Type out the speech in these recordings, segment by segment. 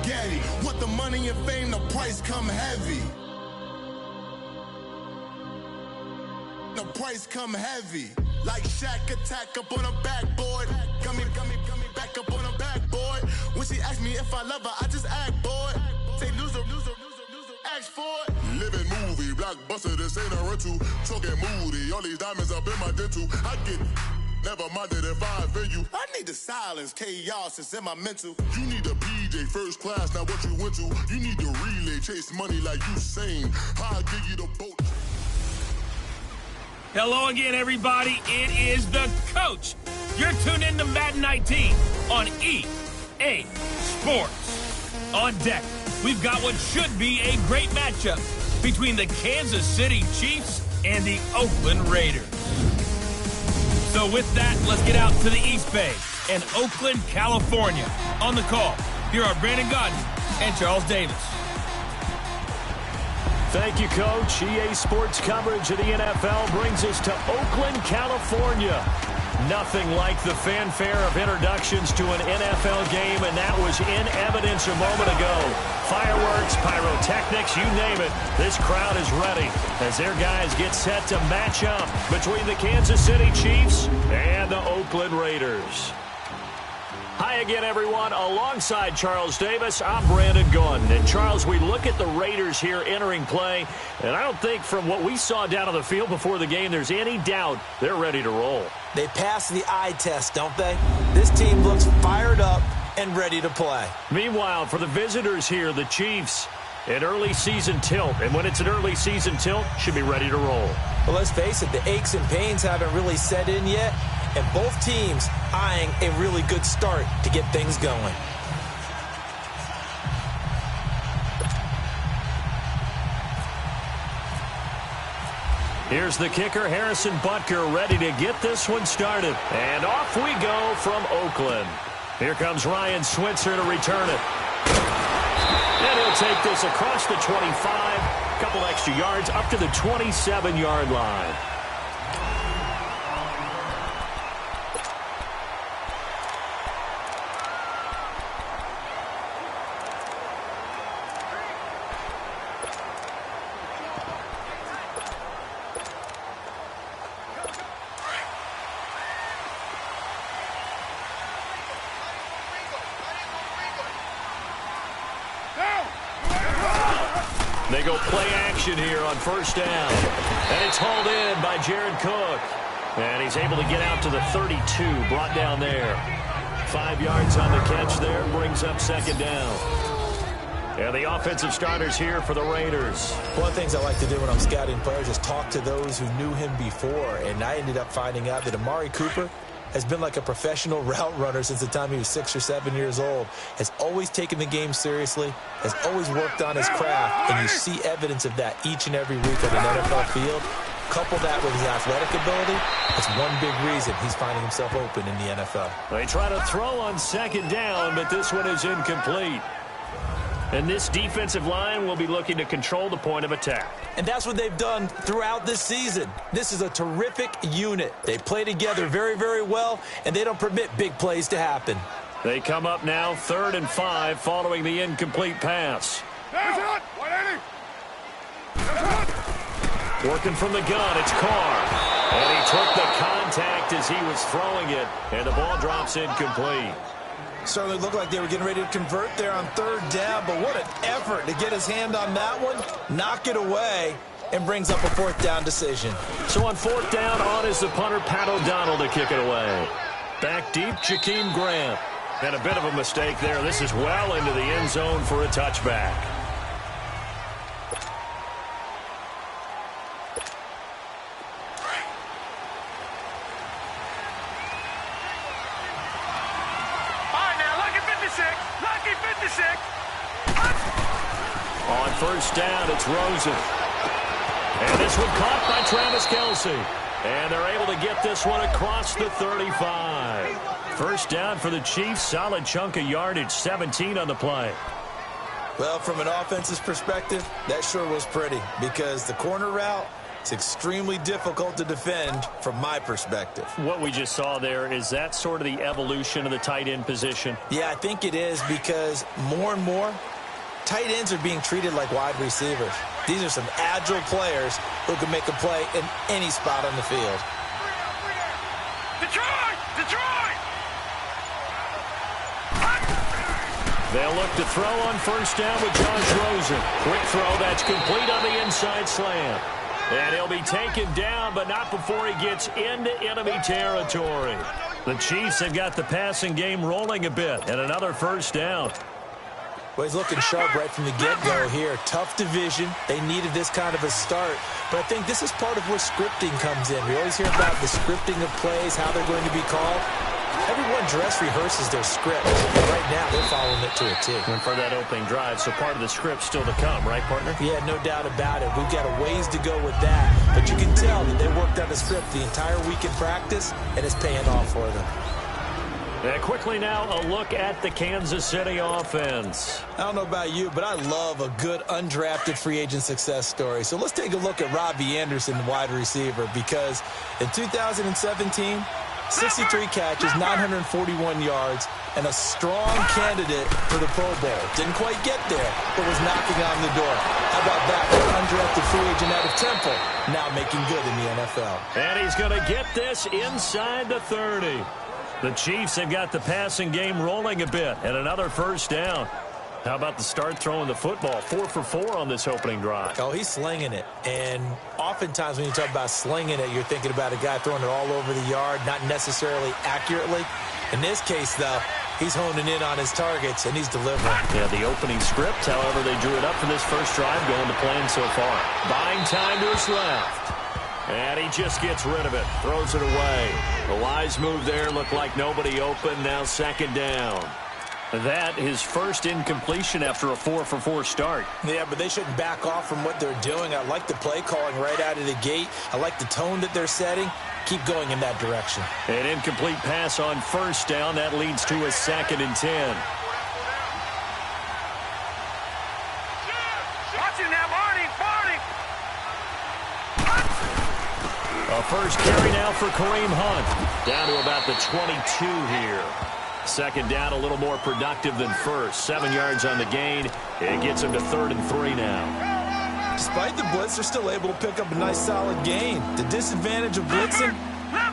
spaghetti. With the money and fame, the price come heavy. The price come heavy. Like Shaq attack up on a backboard. Gummy, back up on a backboard. When she asked me if I love her, I just act bored. Say loser, ask for it. Living movie, blockbuster, this ain't a rental. Talking moody, all these diamonds up in my dental. I get never minded if I offend you. I need the silence, chaos is in my mental. You need a PJ, first class, not what you went to. You need the relay, chase money like Usain. I'll give you the boat. Hello again, everybody. It is the coach. You're tuned in to Madden 19 on EA Sports. On deck, we've got what should be a great matchup between the Kansas City Chiefs and the Oakland Raiders. So with that, let's get out to the East Bay and Oakland, California. On the call, here are Brandon Godden and Charles Davis. Thank you, Coach. EA Sports coverage of the NFL brings us to Oakland, California. Nothing like the fanfare of introductions to an NFL game, and that was in evidence a moment ago. Fireworks, pyrotechnics, you name it. This crowd is ready as their guys get set to match up between the Kansas City Chiefs and the Oakland Raiders. Hi again, everyone. Alongside Charles Davis, I'm Brandon Gunn. And, Charles, we look at the Raiders here entering play, and I don't think from what we saw down on the field before the game there's any doubt they're ready to roll. They pass the eye test, don't they? This team looks fired up and ready to play. Meanwhile, for the visitors here, the Chiefs, an early season tilt. And when it's an early season tilt, should be ready to roll. Well, let's face it, the aches and pains haven't really set in yet. And both teams eyeing a really good start to get things going. Here's the kicker, Harrison Butker, ready to get this one started. And off we go from Oakland. Here comes Ryan Switzer to return it. And he'll take this across the 25, a couple extra yards up to the 27-yard line. They go play action here on first down. And it's hauled in by Jared Cook. And he's able to get out to the 32, brought down there. 5 yards on the catch there, brings up second down. And the offensive starters here for the Raiders. One of the things I like to do when I'm scouting players is talk to those who knew him before. And I ended up finding out that Amari Cooper has been like a professional route runner since the time he was 6 or 7 years old, has always taken the game seriously, has always worked on his craft, and you see evidence of that each and every week on an NFL field. Couple that with his athletic ability, that's one big reason he's finding himself open in the NFL. They try to throw on second down, but this one is incomplete. And this defensive line will be looking to control the point of attack. And that's what they've done throughout this season. This is a terrific unit. They play together very, very well, and they don't permit big plays to happen. They come up now 3rd and 5 following the incomplete pass. Working from the gun, it's Carr. And he took the contact as he was throwing it, and the ball drops incomplete. Certainly looked like they were getting ready to convert there on 3rd down, but what an effort to get his hand on that one, knock it away, and brings up a 4th down decision. So on 4th down, on is the punter, Pat O'Donnell, to kick it away. Back deep, Jakeem Grant. And a bit of a mistake there. This is well into the end zone for a touchback. On 1st down, it's Rosen. And this one caught by Travis Kelce. And they're able to get this one across the 35. 1st down for the Chiefs. Solid chunk of yardage, 17 on the play. Well, from an offensive perspective, that sure was pretty because the corner route It's extremely difficult to defend from my perspective. What we just saw there, is that sort of the evolution of the tight end position? Yeah, I think it is, because more and more, tight ends are being treated like wide receivers. These are some agile players who can make a play in any spot on the field. Detroit! They'll look to throw on first down with Josh Rosen. Quick throw, that's complete on the inside slant. And he'll be taken down, but not before he gets into enemy territory. The Chiefs have got the passing game rolling a bit, and another first down. Well, he's looking sharp right from the get-go here. Tough division. They needed this kind of a start. But I think this is part of where scripting comes in. We always hear about the scripting of plays, how they're going to be called. Everyone dress rehearses their script. And right now, they're following it to a T. And for that opening drive, so part of the script still to come, right, partner? Yeah, no doubt about it. We've got a ways to go with that. But you can tell that they worked on the script the entire week in practice, and it's paying off for them. And quickly now, a look at the Kansas City offense. I don't know about you, but I love a good undrafted free agent success story. So let's take a look at Robbie Anderson, wide receiver, because in 2017, 63 catches, 941 yards, and a strong candidate for the Pro Bowl. Didn't quite get there, but was knocking on the door. How about that? An undrafted free agent out of Temple, now making good in the NFL. And he's going to get this inside the 30. The Chiefs have got the passing game rolling a bit, and another first down. How about the start throwing the football? 4 for 4 on this opening drive. Oh, he's slinging it. And oftentimes when you talk about slinging it, you're thinking about a guy throwing it all over the yard, not necessarily accurately. In this case, though, he's honing in on his targets, and he's delivering. Yeah, the opening script, however, they drew it up for this first drive, going to plan so far. Buying time to his left. And he just gets rid of it, throws it away. The wise move there, looked like nobody open, now second down. That his first incompletion after a 4 for 4 start. Yeah, but they shouldn't back off from what they're doing. I like the play calling right out of the gate. I like the tone that they're setting. Keep going in that direction. An incomplete pass on first down. That leads to a 2nd and 10. Watch it now, Barney! A first carry now for Kareem Hunt. Down to about the 22 here. Second down, a little more productive than first. 7 yards on the gain. It gets him to 3rd and 3 now. Despite the blitz, they're still able to pick up a nice, solid gain. The disadvantage of blitzing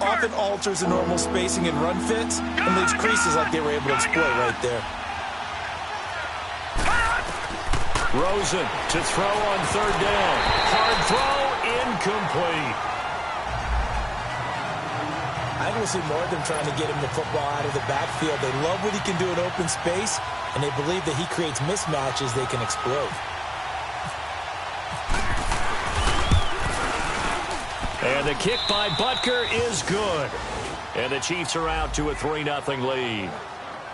often alters the normal spacing and run fits and leaves creases like they were able to exploit right there. Rosen to throw on 3rd down. Hard throw, incomplete. I think we'll see more of them trying to get him the football out of the backfield. They love what he can do in open space, and they believe that he creates mismatches they can exploit. And the kick by Butker is good. And the Chiefs are out to a 3-0 lead.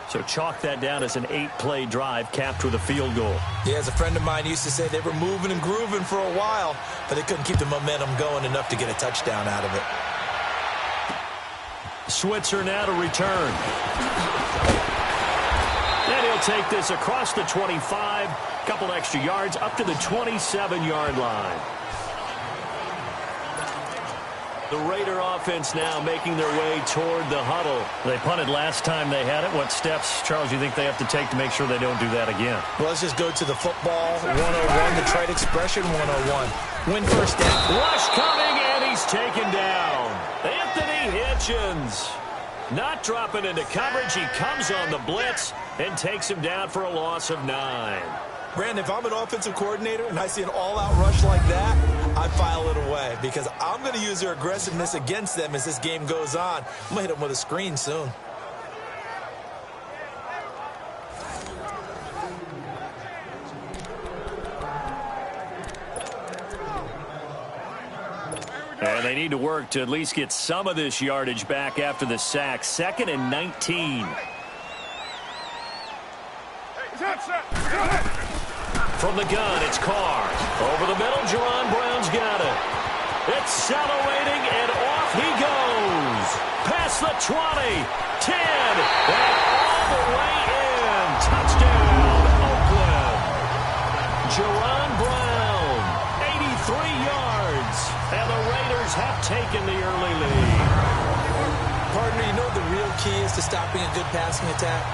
So chalk that down as an 8-play drive capped with a field goal. Yeah, as a friend of mine used to say, they were moving and grooving for a while, but they couldn't keep the momentum going enough to get a touchdown out of it. Switzer now to return. And he'll take this across the 25, couple extra yards up to the 27-yard line. The Raider offense now making their way toward the huddle. They punted last time they had it. What steps, Charles, do you think they have to take to make sure they don't do that again? Well, let's just go to the football 101, the trite expression 101. Win first down. Rush coming, and he's taken down. Anthony Hitchens not dropping into coverage. He comes on the blitz and takes him down for a loss of 9. Brandon, if I'm an offensive coordinator and I see an all-out rush like that, I file it away because I'm going to use their aggressiveness against them as this game goes on. I'm going to hit them with a screen soon. And they need to work to at least get some of this yardage back after the sack. 2nd and 19. From the gun, it's Carr. Over the middle, Jerron Brown's got it. Accelerating, and off he goes. Past the 20, 10, and all the way in. Touchdown, Oakland. Jerron Brown, 83 yards. And the key is to stopping a good passing attack?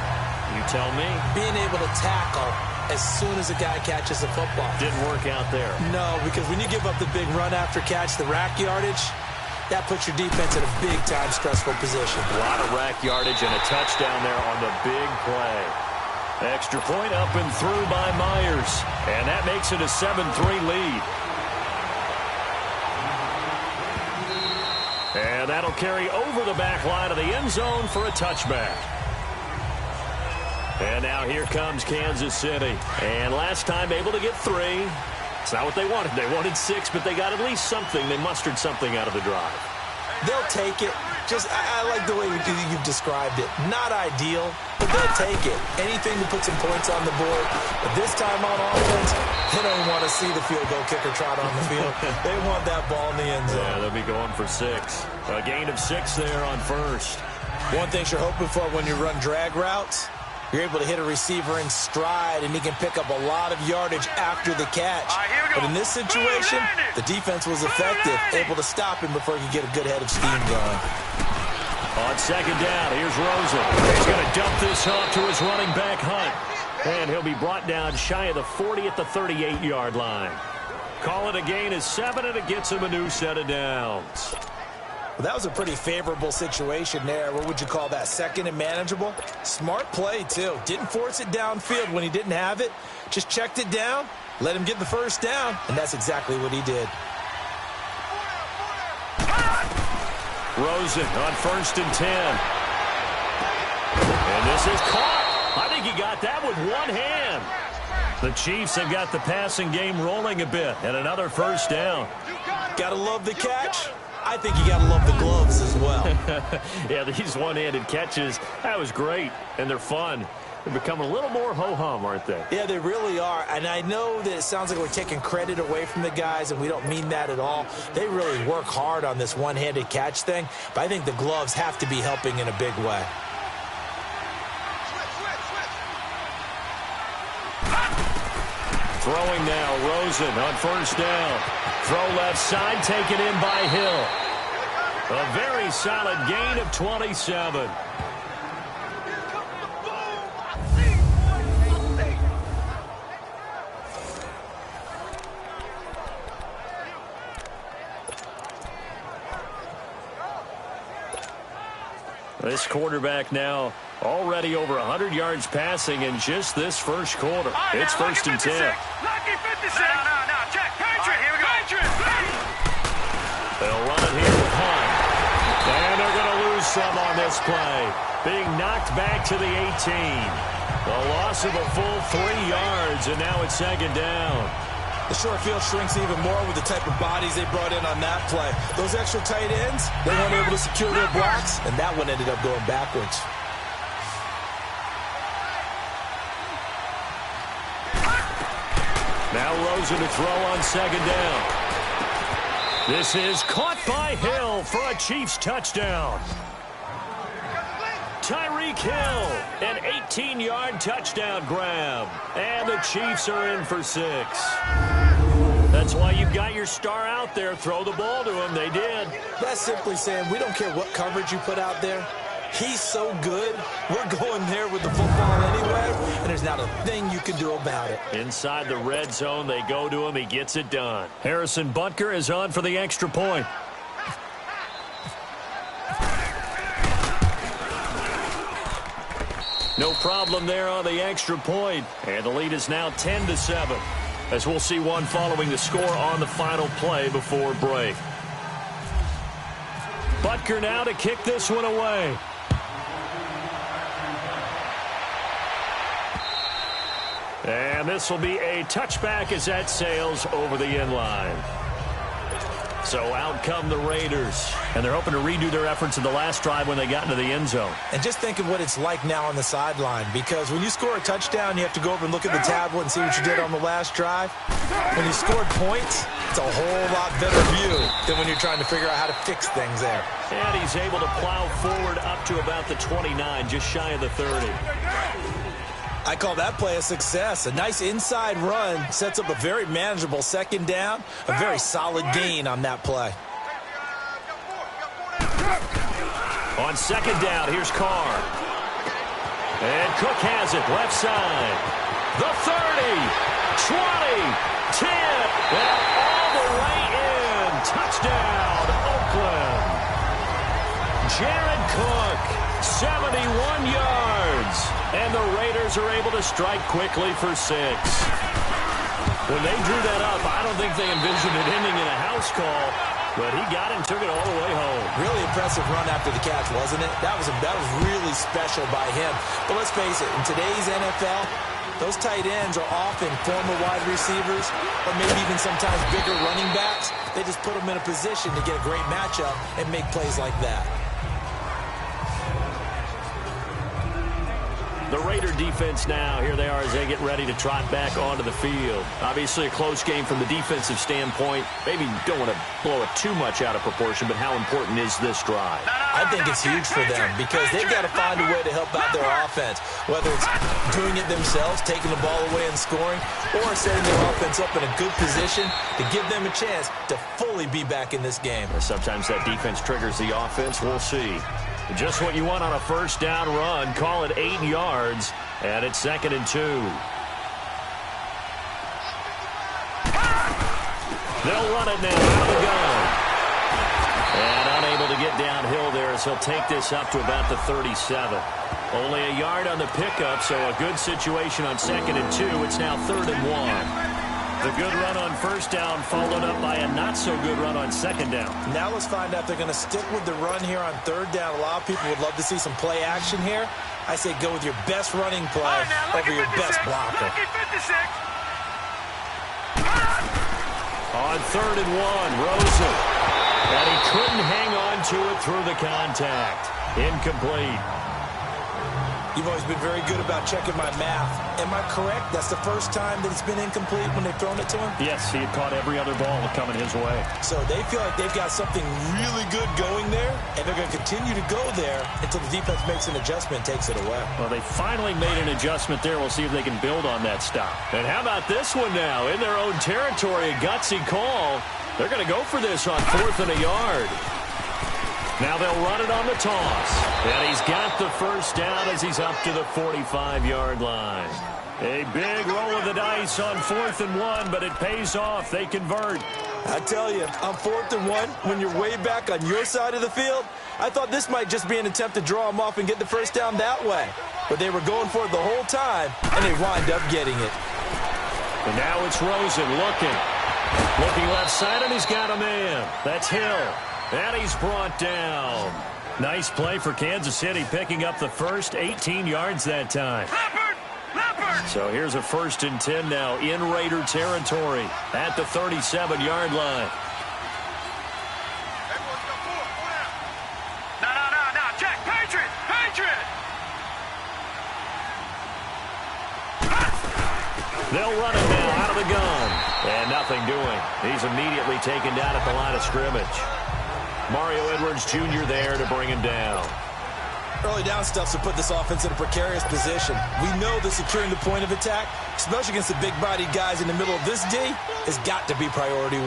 You tell me. Being able to tackle as soon as a guy catches the football. Didn't work out there. No, because when you give up the big run after catch, the rack yardage, that puts your defense in a big-time stressful position. A lot of rack yardage and a touchdown there on the big play. Extra point up and through by Myers. And that makes it a 7-3 lead. And that'll carry over the back line of the end zone for a touchback. And now here comes Kansas City. And last time able to get 3. It's not what they wanted. They wanted 6, but they got at least something. They mustered something out of the drive. They'll take it. I like the way you've described it. Not ideal, but they'll take it. Anything to put some points on the board. But this time on offense, they don't want to see the field goal kicker trot on the field. They want that ball in the end zone. Yeah, they'll be going for 6. A gain of 6 there on first. One thing you're hoping for when you run drag routes, you're able to hit a receiver in stride, and he can pick up a lot of yardage after the catch. But in this situation, the defense was effective, able to stop him before he could get a good head of steam going. On second down, here's Rosen. He's going to dump this off to his running back, Hunt. And he'll be brought down shy of the 40 at the 38-yard line. Call it a gain of 7, and it gets him a new set of downs. Well, that was a pretty favorable situation there. What would you call that? Second and manageable? Smart play, too. Didn't force it downfield when he didn't have it. Just checked it down, let him get the first down, and that's exactly what he did. Rosen on 1st and 10. And this is caught. I think he got that with one hand. The Chiefs have got the passing game rolling a bit, and another first down. Gotta love the catch. I think you got to love the gloves as well. Yeah, these one-handed catches, that was great, and they're fun. They're becoming a little more ho-hum, aren't they? Yeah, they really are, and I know that it sounds like we're taking credit away from the guys, and we don't mean that at all. They really work hard on this one-handed catch thing, but I think the gloves have to be helping in a big way. Throwing now, Rosen on 1st down. Throw left side, taken in by Hill. A very solid gain of 27. This quarterback now already over 100 yards passing in just this first quarter. It's 1st and 10. Lucky 56. No. Check. Patriot. Here we go. Patriot. They'll run it here with Hunt. And they're going to lose some on this play. Being knocked back to the 18. A loss of a full 3 yards, and now it's 2nd down. The short field shrinks even more with the type of bodies they brought in on that play. Those extra tight ends, they weren't able to secure their blocks, and that one ended up going backwards. Now Rosen to throw on 2nd down. This is caught by Hill for a Chiefs touchdown. Tyreek Hill, an 18-yard touchdown grab. And the Chiefs are in for 6. That's why you've got your star out there. Throw the ball to him. They did. That's simply saying we don't care what coverage you put out there. He's so good. We're going there with the football anyway, and there's not a thing you can do about it. Inside the red zone, they go to him. He gets it done. Harrison Butker is on for the extra point. No problem there on the extra point. And the lead is now 10-7. As we'll see one following the score on the final play before break. Butker now to kick this one away. And this will be a touchback as that sails over the end line. So out come the Raiders. And they're hoping to redo their efforts in the last drive when they got into the end zone. And just think of what it's like now on the sideline. Because when you score a touchdown, you have to go over and look at the tablet and see what you did on the last drive. When you scored points, it's a whole lot better view than when you're trying to figure out how to fix things there. And he's able to plow forward up to about the 29, just shy of the 30. I call that play a success. A nice inside run sets up a very manageable 2nd down. A very solid gain on that play. On On second down, here's Carr. And Cook has it, left side. The 30, 20, 10, and all the way in. Touchdown, Oakland. Jared Cook, 71 yards. And the Raiders are able to strike quickly for 6. When they drew that up, I don't think they envisioned it ending in a house call, but he got it and took it all the way home. Really impressive run after the catch, wasn't it? That was really special by him. But let's face it, in today's NFL, those tight ends are often former wide receivers or maybe even sometimes bigger running backs. They just put them in a position to get a great matchup and make plays like that. The Raider defense now, here they are as they get ready to trot back onto the field. Obviously a close game from the defensive standpoint. Maybe don't want to blow it too much out of proportion, but how important is this drive? I think it's huge for them because they've got to find a way to help out their offense, whether it's doing it themselves, taking the ball away and scoring, or setting their offense up in a good position to give them a chance to fully be back in this game. Sometimes that defense triggers the offense. We'll see. Just what you want on a first down run. Call it 8 yards, and it's 2nd and 2. They'll run it now out of the gun. And unable to get downhill there as he'll take this up to about the 37. Only a yard on the pickup, so a good situation on 2nd and 2. It's now 3rd and 1. The good run on first down followed up by a not-so-good run on 2nd down. Now let's find out if they're going to stick with the run here on 3rd down. A lot of people would love to see some play action here. I say go with your best running play over your best blocker. On 3rd and 1, Rosen. And he couldn't hang on to it through the contact. Incomplete. You've always been very good about checking my math. Am I correct? That's the first time that it's been incomplete when they've thrown it to him? Yes, he had caught every other ball coming his way. So they feel like they've got something really good going there, and they're going to continue to go there until the defense makes an adjustment and takes it away. Well, they finally made an adjustment there. We'll see if they can build on that stop. And how about this one now? In their own territory, a gutsy call. They're going to go for this on 4th and a yard. Now they'll run it on the toss. And he's got the first down as he's up to the 45-yard line. A big roll of the dice on 4th and 1, but it pays off. They convert. I tell you, on 4th and 1, when you're way back on your side of the field, I thought this might just be an attempt to draw them off and get the first down that way. But they were going for it the whole time, and they wind up getting it. And now it's Rosen looking left side, and he's got a man. That's Hill. And he's brought down. Nice play for Kansas City, picking up the first 18 yards that time. So here's a 1st and 10 now in Raider territory at the 37-yard line. No, check. Patriot. They'll run it now out of the gun. And nothing doing. He's immediately taken down at the line of scrimmage. Mario Edwards Jr. there to bring him down. Early down stuff to put this offense in a precarious position. We know that securing the point of attack, especially against the big-bodied guys in the middle of this D, has got to be priority 1.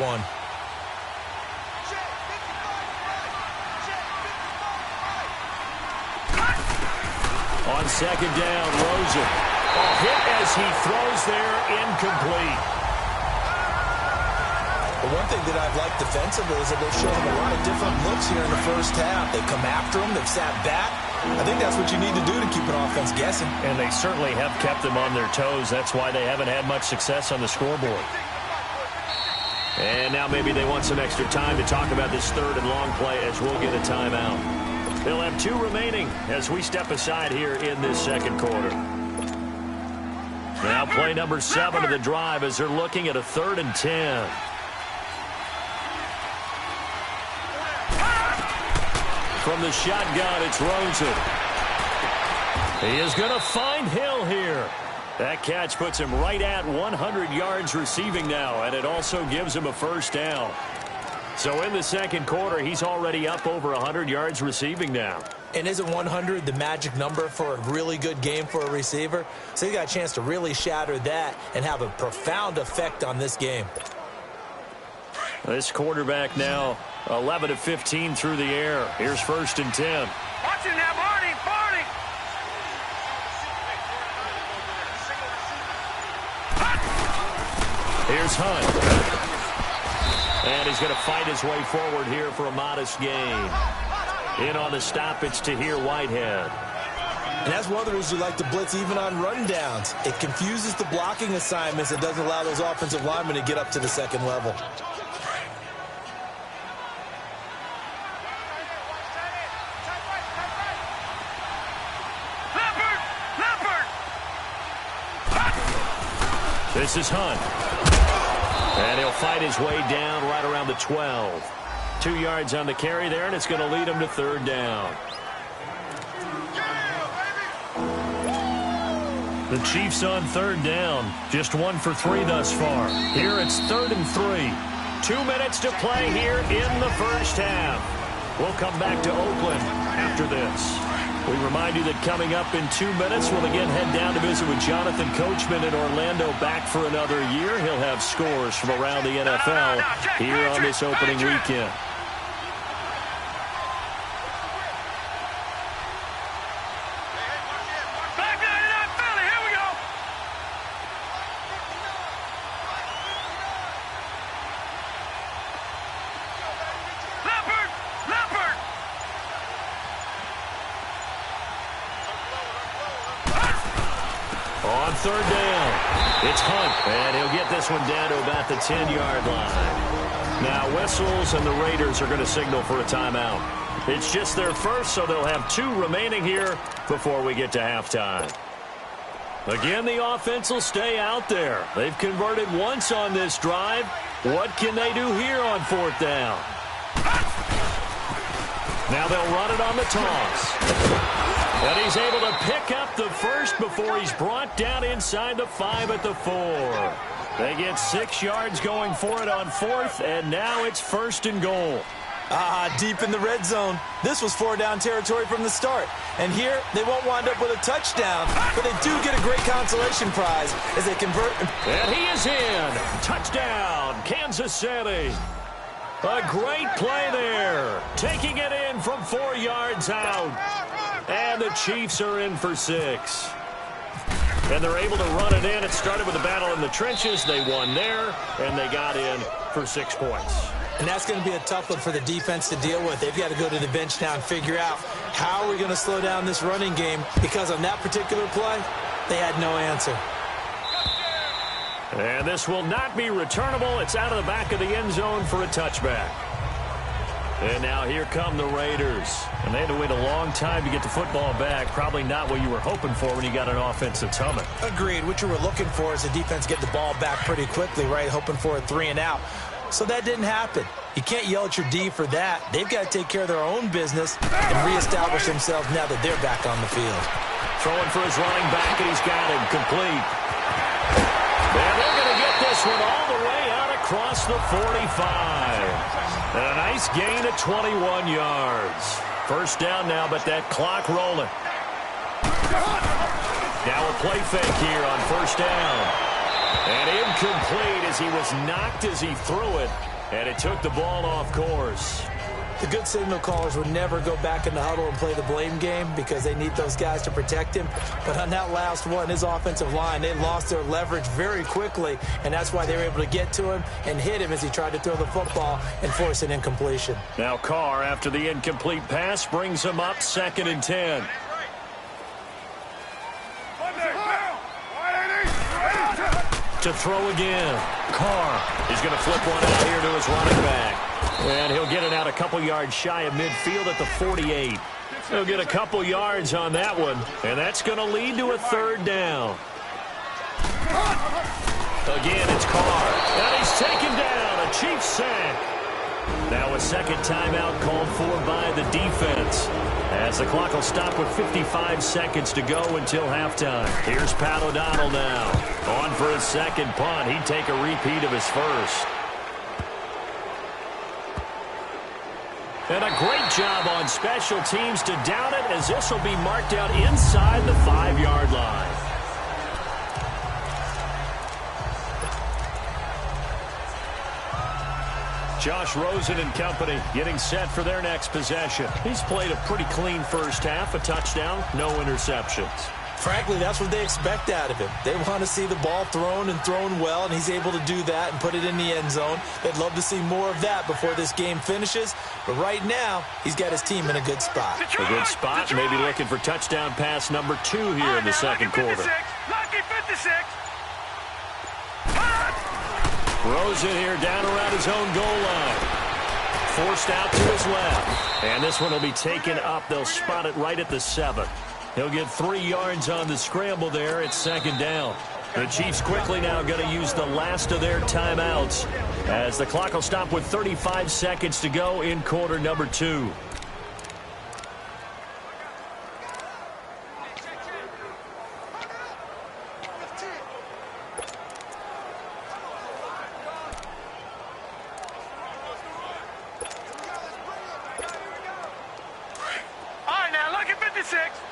On 2nd down, Rosen. Hit as he throws there, incomplete. The one thing that I've liked defensively is that they've shown a lot of different looks here in the first half. They come after them. They've sat back. I think that's what you need to do to keep an offense guessing. And they certainly have kept them on their toes. That's why they haven't had much success on the scoreboard. And now maybe they want some extra time to talk about this 3rd and long play as we'll get a timeout. They'll have 2 remaining as we step aside here in this 2nd quarter. Now play number 7 of the drive as they're looking at a 3rd and 10. From the shotgun, it's Rosen. He is going to find Hill here. That catch puts him right at 100 yards receiving now, and it also gives him a first down. So in the 2nd quarter, he's already up over 100 yards receiving now. And isn't 100 the magic number for a really good game for a receiver? So he got a chance to really shatter that and have a profound effect on this game. This quarterback now 11 of 15 through the air. Here's 1st and 10. Here's Hunt. And he's going to fight his way forward here for a modest gain. In on the stoppage to here, Whitehead. And that's one of the reasons you like to blitz even on rundowns. It confuses the blocking assignments. It doesn't allow those offensive linemen to get up to the second level. This is Hunt. And he'll fight his way down right around the 12. 2 yards on the carry there, and it's going to lead him to third down. The Chiefs on third down. Just 1 for 3 thus far. Here it's 3rd and 3. 2 minutes to play here in the first half. We'll come back to Oakland after this. We remind you that coming up in 2 minutes, we'll again head down to visit with Jonathan Coachman in Orlando, back for another year. He'll have scores from around the NFL here on this opening weekend. On third down, it's Hunt, and he'll get this one down to about the 10-yard line. Now whistles, and the Raiders are going to signal for a timeout. It's just their first, so they'll have 2 remaining here before we get to halftime. Again, the offense will stay out there. They've converted once on this drive. What can they do here on 4th down? Now they'll run it on the toss. And he's able to pick up the first before he's brought down inside the 5 at the 4. They get 6 yards going for it on 4th, and now it's 1st and goal. Deep in the red zone. This was 4-down territory from the start. And here, they won't wind up with a touchdown, but they do get a great consolation prize as they convert. And he is in. Touchdown, Kansas City. A great play there. Taking it in from 4 yards out. And the Chiefs are in for 6. And they're able to run it in. It started with a battle in the trenches. They won there, and they got in for 6 points. And that's going to be a tough one for the defense to deal with. They've got to go to the bench now and figure out how are we going to slow down this running game, because on that particular play, they had no answer. And this will not be returnable. It's out of the back of the end zone for a touchback. And now here come the Raiders. And they had to wait a long time to get the football back. Probably not what you were hoping for when you got an offense that's humming. Agreed. What you were looking for is the defense get the ball back pretty quickly, right? Hoping for a 3 and out. So that didn't happen. You can't yell at your D for that. They've got to take care of their own business and reestablish themselves now that they're back on the field. Throwing for his running back, and he's got him complete. And they're going to get this one all the way out across the 45. And a nice gain of 21 yards. First down now, but that clock rolling. Now a play fake here on first down. And incomplete as he was knocked as he threw it. And it took the ball off course. The good signal callers would never go back in the huddle and play the blame game because they need those guys to protect him. But on that last one, his offensive line, they lost their leverage very quickly, and that's why they were able to get to him and hit him as he tried to throw the football and force an incompletion. Now Carr, after the incomplete pass, brings him up 2nd and 10. To throw again. Carr is going to flip one out here to his running back. And he'll get it out a couple yards shy of midfield at the 48. He'll get a couple yards on that one, and that's going to lead to a 3rd down. Again, it's Carr. And he's taken down. A Chiefs sack. Now a second timeout called for by the defense, as the clock will stop with 55 seconds to go until halftime. Here's Pat O'Donnell now. On for his second punt. He'd take a repeat of his first. And a great job on special teams to down it, as this will be marked out inside the 5-yard line. Josh Rosen and company getting set for their next possession. He's played a pretty clean first half, a touchdown, no interceptions. Frankly, that's what they expect out of him. They want to see the ball thrown and thrown well, and he's able to do that and put it in the end zone. They'd love to see more of that before this game finishes. But right now, he's got his team in a good spot. A good spot, maybe looking for touchdown pass number 2 here in the second quarter. Lucky 56. Throws it here down around his own goal line. Forced out to his left. And this one will be taken up. They'll spot it right at the 7. He'll get 3 yards on the scramble there. It's second down. The Chiefs quickly now going to use the last of their timeouts as the clock will stop with 35 seconds to go in quarter number 2.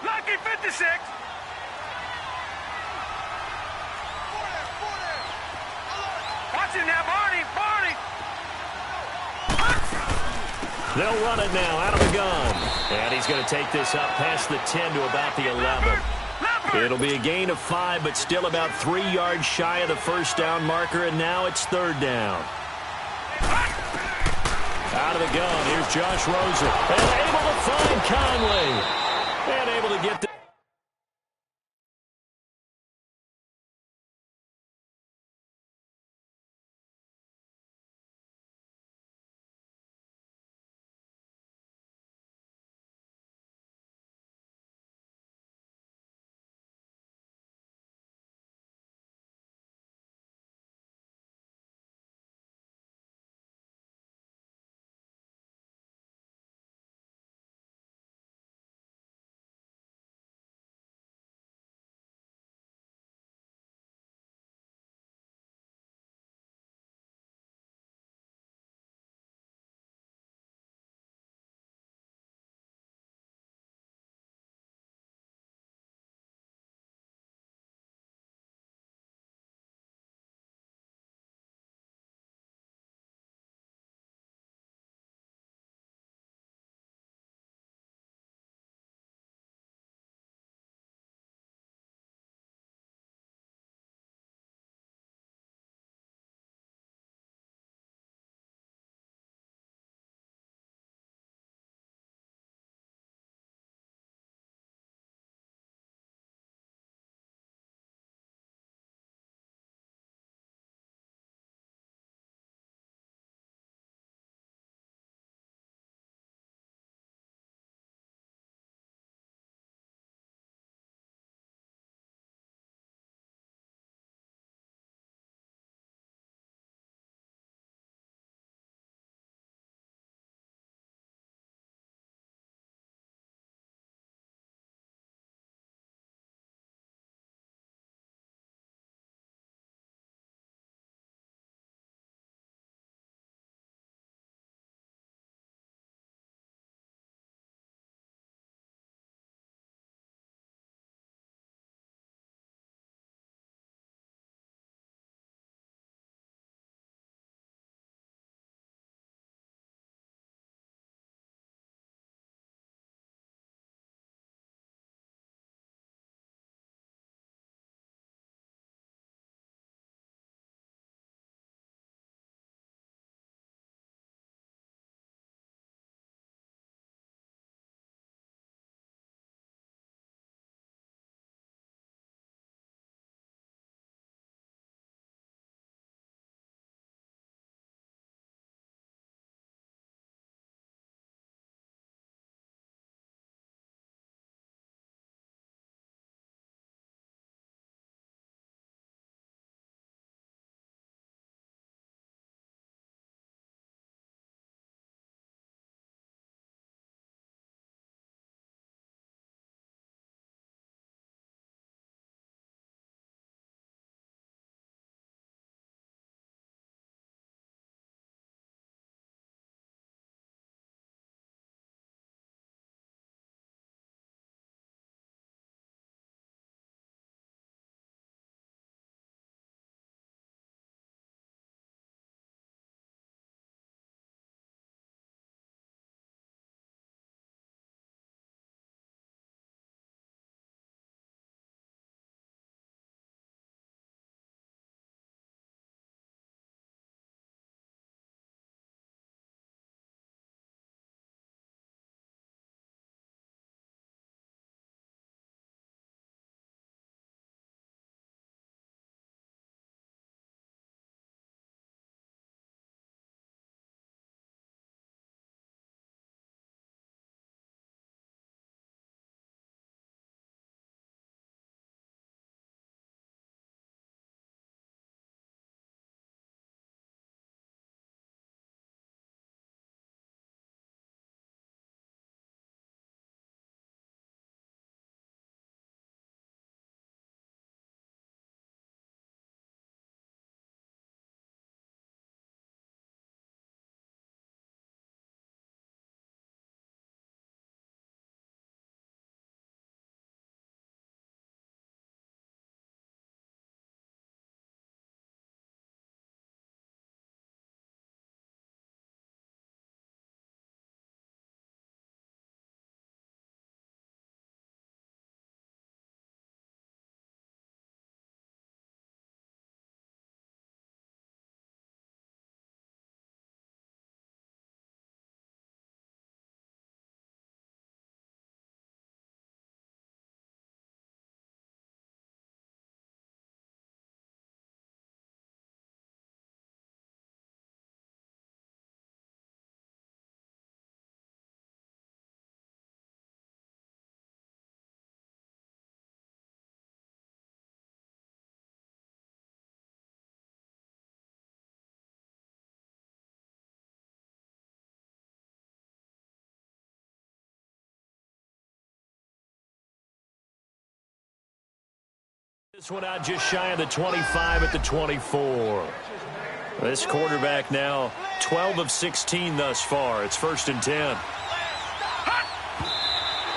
Lucky 56. Watch it now, Barney. They'll run it now out of the gun. And he's going to take this up past the 10 to about the 11. It'll be a gain of 5, but still about 3 yards shy of the first down marker, and now it's third down. Out of the gun, here's Josh Rosen. And able to find Conley. And able to get the This one out just shy of the 25 at the 24. This quarterback now 12 of 16 thus far. It's 1st and 10.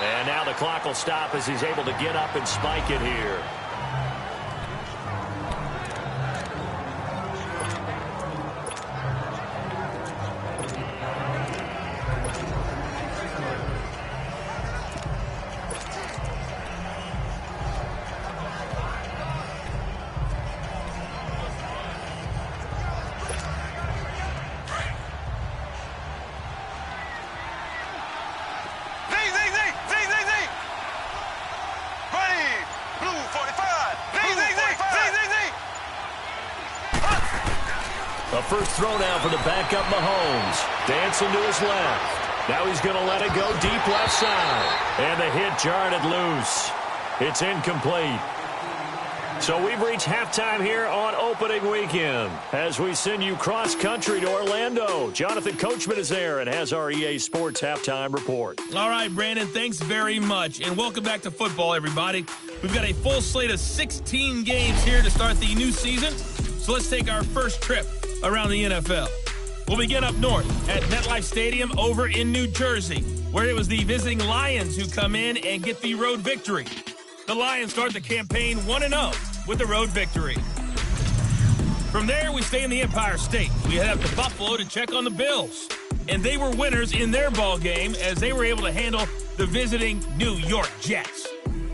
And now the clock will stop as he's able to get up and spike it here. A first throw now for the backup Mahomes. Dancing to his left. Now he's going to let it go deep left side. And the hit jarred it loose. It's incomplete. So we've reached halftime here on opening weekend as we send you cross-country to Orlando. Jonathan Coachman is there and has our EA Sports halftime report. All right, Brandon, thanks very much. And welcome back to football, everybody. We've got a full slate of 16 games here to start the new season. So let's take our first trip around the NFL. We'll begin up north at MetLife Stadium over in New Jersey, where it was the visiting Lions who come in and get the road victory. The Lions start the campaign 1-0 with the road victory. From there, we stay in the Empire State. We head up to Buffalo to check on the Bills. And they were winners in their ball game as they were able to handle the visiting New York Jets.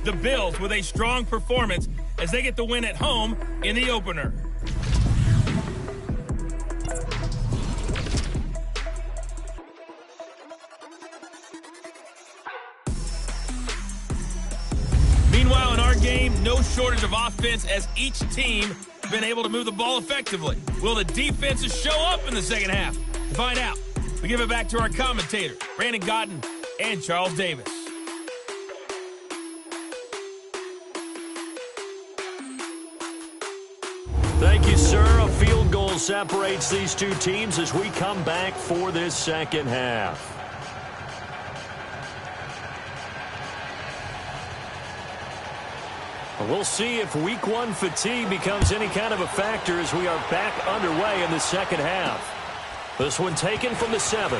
The Bills with a strong performance as they get the win at home in the opener. Meanwhile, in our game, no shortage of offense as each team has been able to move the ball effectively. Will the defenses show up in the second half? To find out, we give it back to our commentator, Brandon Godden and Charles Davis. Thank you, sir. A field goal separates these two teams as we come back for this second half. We'll see if week one fatigue becomes any kind of a factor as we are back underway in the second half. This one taken from the 7.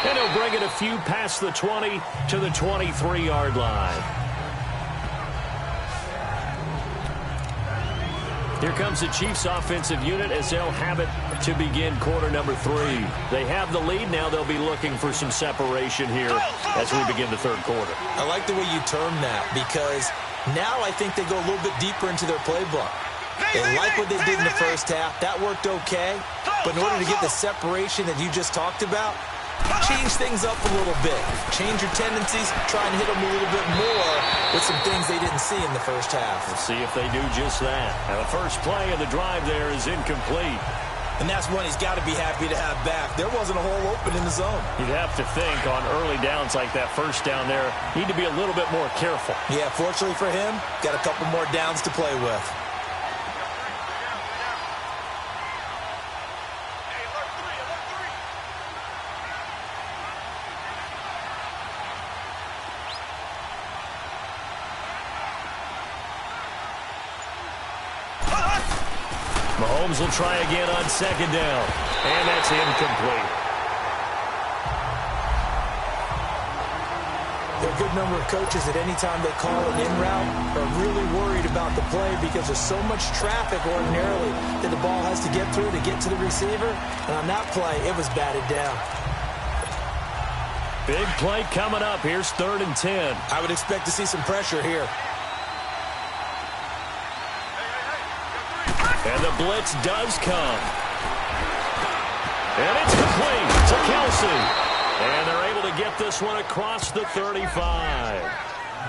And he'll bring it a few past the 20 to the 23-yard line. Here comes the Chiefs offensive unit as they'll have it to begin quarter number 3. They have the lead. Now they'll be looking for some separation here as we begin the third quarter. I like the way you term that because now I think they go a little bit deeper into their playbook. They like what they did in the first half. That worked okay. But in order to get the separation that you just talked about, change things up a little bit. Change your tendencies. Try and hit them a little bit more with some things they didn't see in the first half. We'll see if they do just that. Now the first play of the drive there is incomplete. And that's one he's got to be happy to have back. There wasn't a hole open in the zone. You'd have to think on early downs like that first down there, need to be a little bit more careful. Yeah, fortunately for him, got a couple more downs to play with. Mahomes will try again on second down. And that's incomplete. There are a good number of coaches at any time they call an in route are really worried about the play because there's so much traffic ordinarily that the ball has to get through to get to the receiver. And on that play, it was batted down. Big play coming up. Here's 3rd and 10. I would expect to see some pressure here. And the blitz does come. And it's complete to Kelsey. And they're able to get this one across the 35.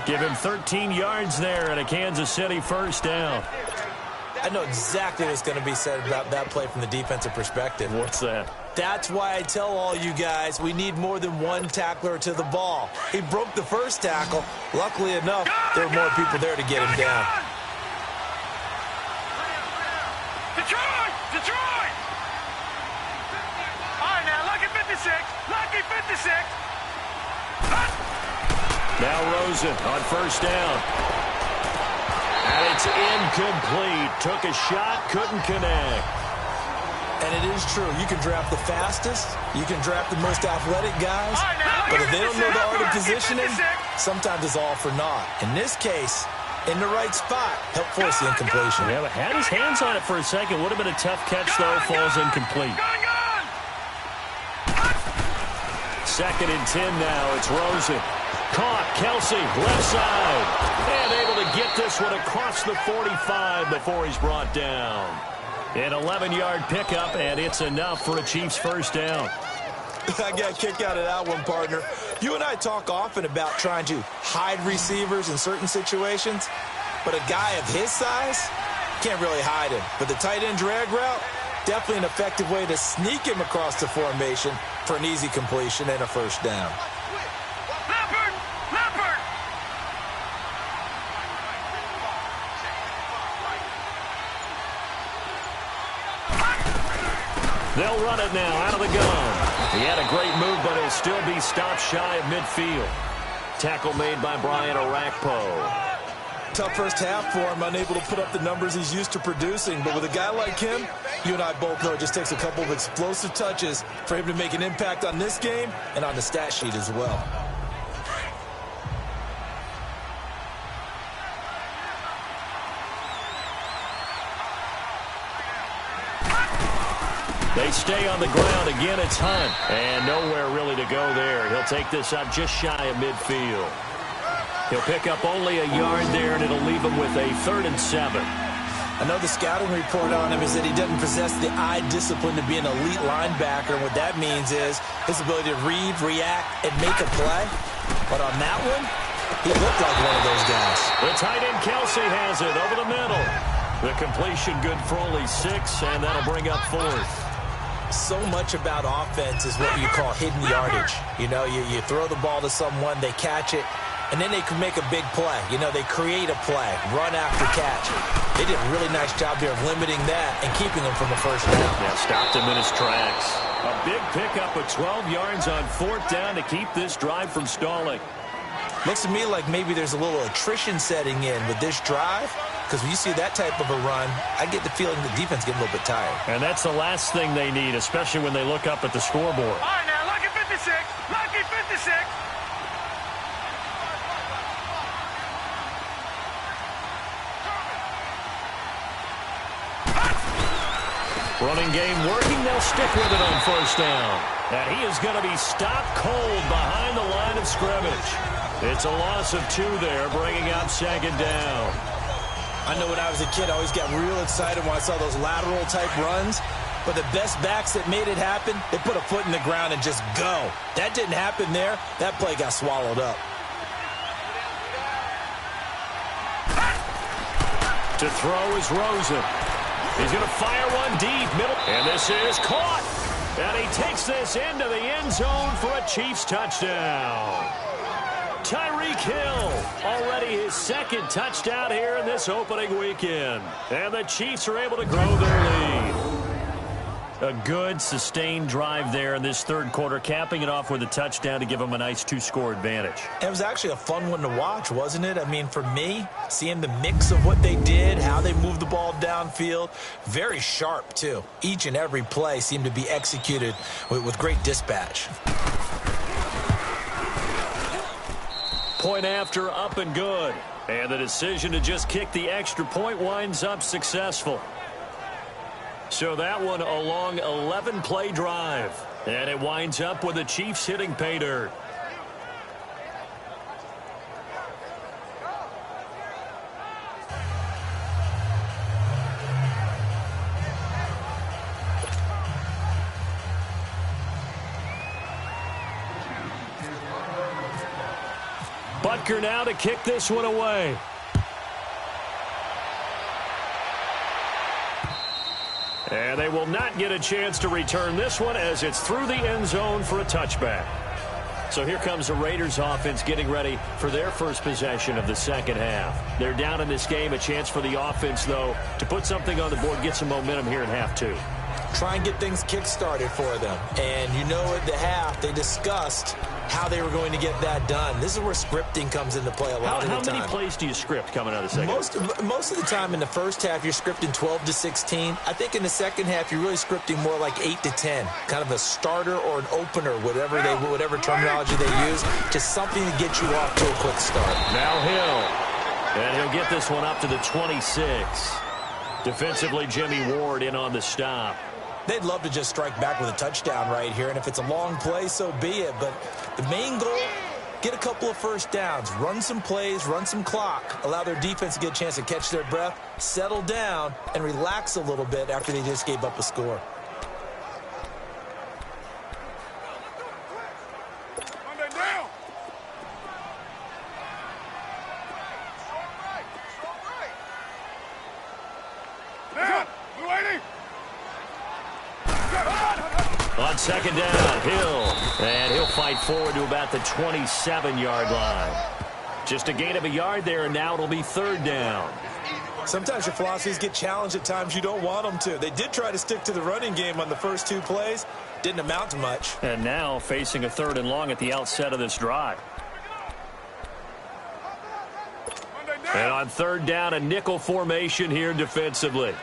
Give him 13 yards there and a Kansas City first down. I know exactly what's going to be said about that play from the defensive perspective. What's that? That's why I tell all you guys we need more than one tackler to the ball. He broke the first tackle. Luckily enough, there were more people there to get him down. Detroit! All right, now, lucky 56. Lucky 56. Now Rosen on first down. And it's incomplete. Took a shot, couldn't connect. And it is true. You can draft the fastest. You can draft the most athletic guys. But if they don't know the art of positioning, sometimes it's all for naught. In this case, in the right spot, help force the incompletion. Yeah, but had his hands on it for a second. Would have been a tough catch, though. Falls incomplete. 2nd and 10 now. It's Rosen. Caught. Kelsey, left side. And able to get this one across the 45 before he's brought down. An 11-yard pickup, and it's enough for a Chiefs first down. I got a kick out of that one, partner. You and I talk often about trying to hide receivers in certain situations, but a guy of his size can't really hide him. But the tight end drag route, definitely an effective way to sneak him across the formation for an easy completion and a first down. They'll run it now out of the gun. He had a great move, but he'll still be stopped shy of midfield. Tackle made by Brian Orakpo. Tough first half for him, unable to put up the numbers he's used to producing. But with a guy like him, you and I both know it just takes a couple of explosive touches for him to make an impact on this game and on the stat sheet as well. They stay on the ground. Again, it's Hunt. And nowhere really to go there. He'll take this up just shy of midfield. He'll pick up only a yard there, and it'll leave him with a 3rd and 7. I know the scouting report on him is that he doesn't possess the eye discipline to be an elite linebacker. And what that means is his ability to read, react, and make a play. But on that one, he looked like one of those guys. The tight end Kelsey has it over the middle. The completion good for only 6, and that'll bring up 4th. So much about offense is what you call hidden yardage. You know, you throw the ball to someone, they catch it, and then they can make a big play. You know, they create a play, run after catch. They did a really nice job there of limiting that and keeping him from a first down. Yeah, stopped him in his tracks. A big pickup of 12 yards on 4th down to keep this drive from stalling. Looks to me like maybe there's a little attrition setting in with this drive. Because when you see that type of a run, I get the feeling the defense getting a little bit tired. And that's the last thing they need, especially when they look up at the scoreboard. All right, now, lucky 56. Lucky 56. Running game working. They'll stick with it on first down. And he is going to be stopped cold behind the line of scrimmage. It's a loss of 2 there, bringing up 2nd down. I know when I was a kid, I always got real excited when I saw those lateral-type runs. But the best backs that made it happen, they put a foot in the ground and just go. That didn't happen there. That play got swallowed up. To throw is Rosen. He's going to fire one deep, middle. And this is caught. And he takes this into the end zone for a Chiefs touchdown. Tyreek Hill, already his 2nd touchdown here in this opening weekend. And the Chiefs are able to grow their lead. A good, sustained drive there in this 3rd quarter, capping it off with a touchdown to give them a nice 2-score advantage. It was actually a fun one to watch, wasn't it? I mean, for me, seeing the mix of what they did, how they moved the ball downfield, very sharp, too. Each and every play seemed to be executed with great dispatch. Point after, up and good. And the decision to just kick the extra point winds up successful. So that one a long 11-play drive. And it winds up with the Chiefs hitting pay dirt. Butker now to kick this one away. And they will not get a chance to return this one as it's through the end zone for a touchback. So here comes the Raiders offense getting ready for their first possession of the 2nd half. They're down in this game. A chance for the offense, though, to put something on the board, get some momentum here in half 2. Try and get things kick-started for them. And you know at the half they discussed how they were going to get that done. This is where scripting comes into play a lot of the time. How many plays do you script coming out of the second? Most of the time in the first half, you're scripting 12 to 16. I think in the second half, you're really scripting more like 8 to 10. Kind of a starter or an opener, whatever terminology they use. Just something to get you off to a quick start. Now Hill. And he'll get this one up to the 26. Defensively, Jimmy Ward in on the stop. They'd love to just strike back with a touchdown right here, and if it's a long play, so be it. But the main goal, get a couple of first downs, run some plays, run some clock, allow their defense to get a chance to catch their breath, settle down, and relax a little bit after they just gave up a score. On second down, Hill. And he'll fight forward to about the 27-yard line. Just a gain of a yard there, and now it'll be third down. Sometimes your philosophies get challenged at times you don't want them to. They did try to stick to the running game on the first 2 plays. Didn't amount to much. And now facing a 3rd and long at the outset of this drive. And on 3rd down, a nickel formation here defensively.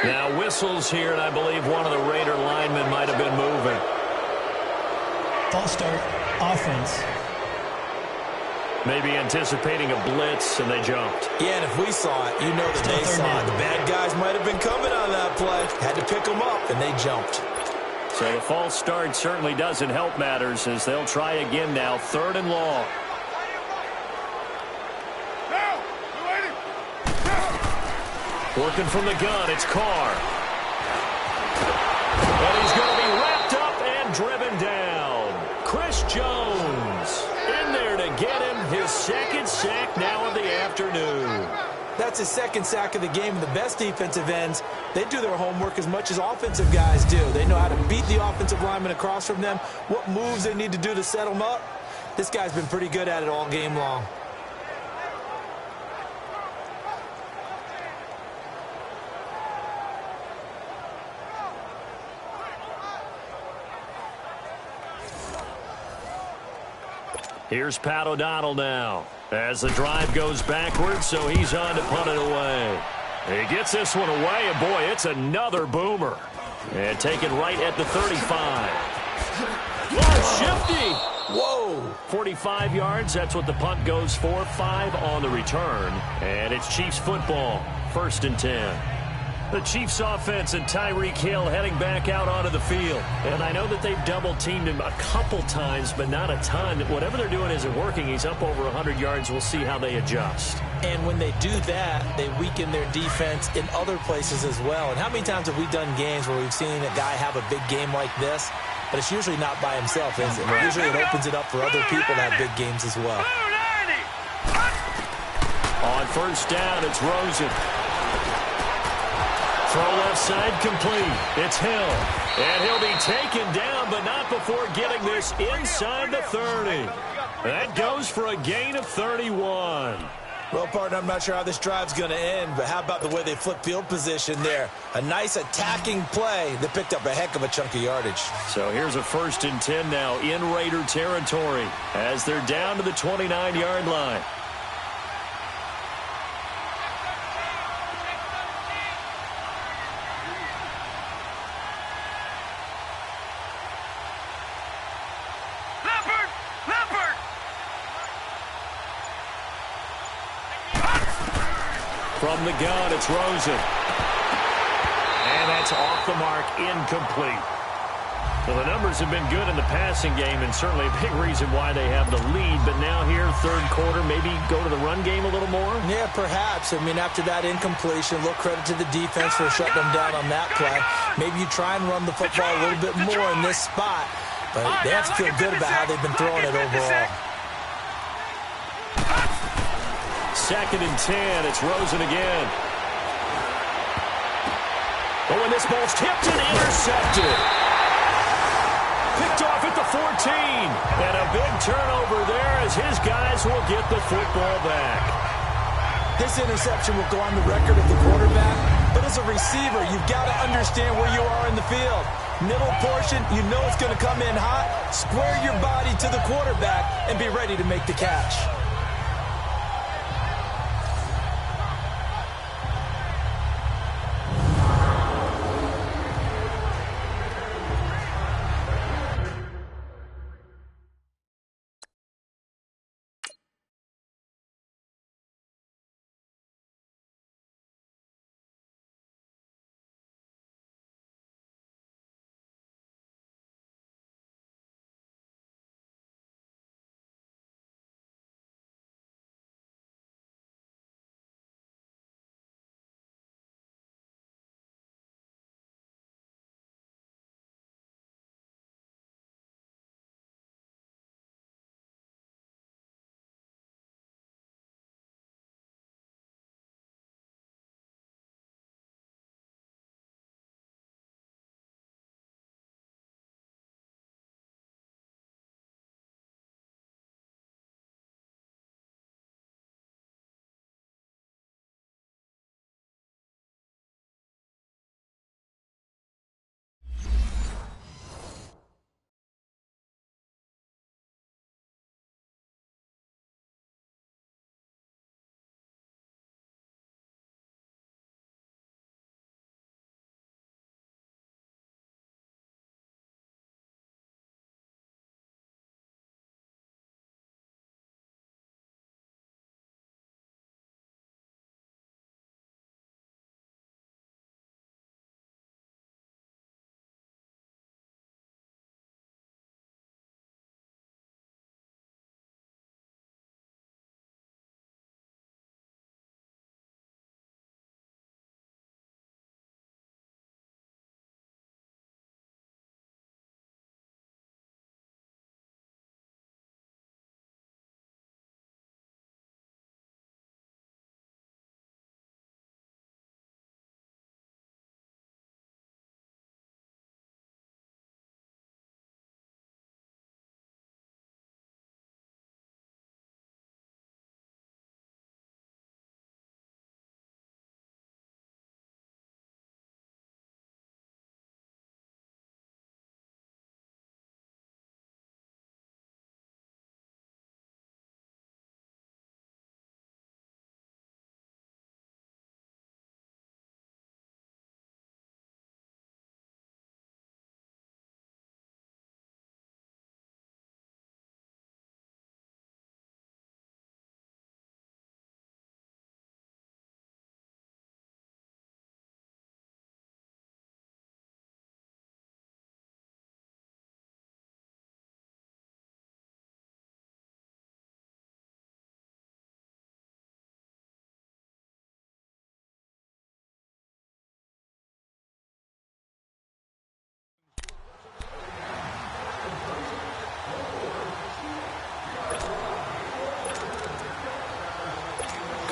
Now whistles here, and I believe one of the Raider linemen might have been moving. False start, offense. Maybe anticipating a blitz, and they jumped. Yeah, and if we saw it, you know that they saw it. The bad guys might have been coming on that play. Had to pick them up, and they jumped. So the false start certainly doesn't help matters as they'll try again now, 3rd and long. Working from the gun, it's Carr. And he's going to be wrapped up and driven down. Chris Jones in there to get him his 2nd sack now of the afternoon. That's his 2nd sack of the game. The best defensive ends, they do their homework as much as offensive guys do. They know how to beat the offensive lineman across from them, what moves they need to do to set them up. This guy's been pretty good at it all game long. Here's Pat O'Donnell now as the drive goes backwards, so he's on to punt it away. He gets this one away, and boy, it's another boomer. And taken right at the 35. Oh, shifty. Whoa. 45 yards, that's what the punt goes for. 5 on the return. And it's Chiefs football, 1st and 10. The Chiefs offense and Tyreek Hill heading back out onto the field. And I know that they've double-teamed him a couple times, but not a ton. Whatever they're doing isn't working. He's up over 100 yards. We'll see how they adjust. And when they do that, they weaken their defense in other places as well. And how many times have we done games where we've seen a guy have a big game like this? But it's usually not by himself, is it? Usually it opens it up for other people to have big games as well. On 1st down, it's Rosen. Throw left side complete. It's Hill. And he'll be taken down, but not before getting this inside the 30. That goes for a gain of 31. Well, partner, I'm not sure how this drive's going to end, but how about the way they flip field position there? A nice attacking play that picked up a heck of a chunk of yardage. So here's a 1st and 10 now in Raider territory as they're down to the 29-yard line. From the gun, it's Rosen. And that's off the mark, incomplete. Well, the numbers have been good in the passing game, and certainly a big reason why they have the lead. But now here, 3rd quarter, maybe go to the run game a little more? Yeah, perhaps. I mean, after that incompletion, a little credit to the defense for shutting them down on that play. Maybe you try and run the football a little bit more in this spot. But they have to feel good about how they've been throwing it overall. 2nd and 10, it's Rosen again. Oh, and this ball's tipped and intercepted. Picked off at the 14. And a big turnover there as his guys will get the football back. This interception will go on the record of the quarterback, but as a receiver, you've got to understand where you are in the field. Middle portion, you know it's going to come in hot. Square your body to the quarterback and be ready to make the catch.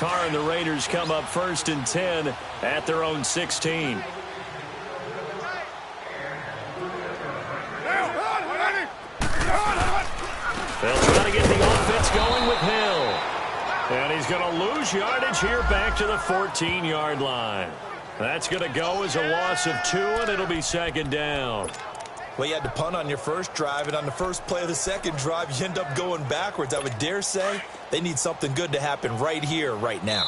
Carr and the Raiders come up 1st and 10 at their own 16. They'll try to get the offense going with Hill. And he's going to lose yardage here back to the 14-yard line. That's going to go as a loss of 2, and it'll be 2nd down. Well, you had to punt on your first drive, and on the first play of the second drive, you end up going backwards. I would dare say they need something good to happen right here, right now.